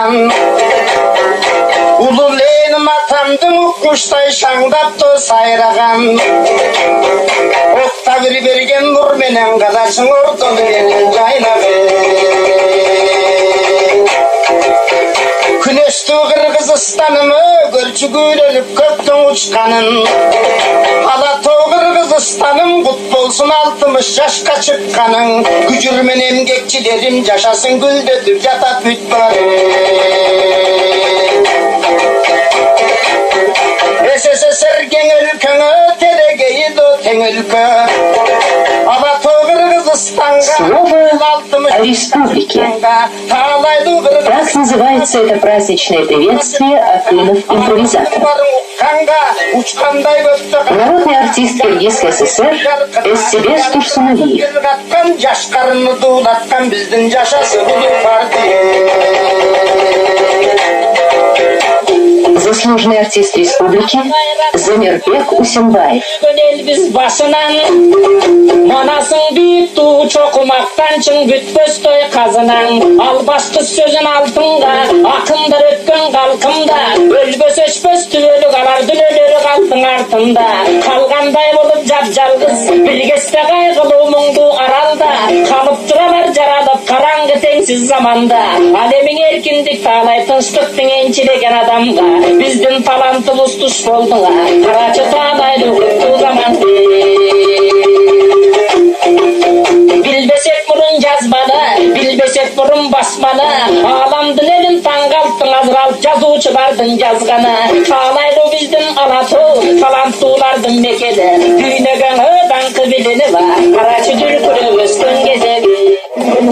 сайраған. Улы Ленин атамдың құштай шаңдапты сайраған. Отта бір берген нұр менен қадашың ортаны менен жайнағы. Күнесті Қырғызстанымы көрші көйленіп көктің ұшқанын. Алатау Қырғызстаным құт болсын 60 жашқа шыққаның. Күжірмен емгекчілерім жашасын гүлдетіп жатат бүйтбары. СССР кең өлкөңө телегейді тең өлкө. Алатау Қырғызстанға Слово о республике. Так называется это праздничное приветствие от клинов-импровизаторов. Народный артист Киргизской ССР Эссебес Турсуналиев. Заслуженный артист республики Замирбек Усенбаев. Манасың бейік ту чоқымақтан чың бүтпөстой қазынан. Албашқы сөзін алтынға, ақындар өткен қалқымда. Өлбөс өшпөс түөлі қалар дүлелері қалдың артында. Қалғандай болып жап-жалғыз, білгесте қайғылы мұңды аралда. Қалып тұралар жаралып қараңғы теңсіз заманда. Әлемің еркіндік талай тыныштықтың енчілеген адамға. Біздің талантымыз тұш болдыңа, қарачы талайды өтті заман. Bilbesek burun жазбаны, bilbesek burun басманы. Аламдың елін таңғалттың азыралып жазуучылардың жазғаны. Қалайды біздің Алатау, таланттуулардың мекені. Дүйнөгөн даңқы билини бар, қарачы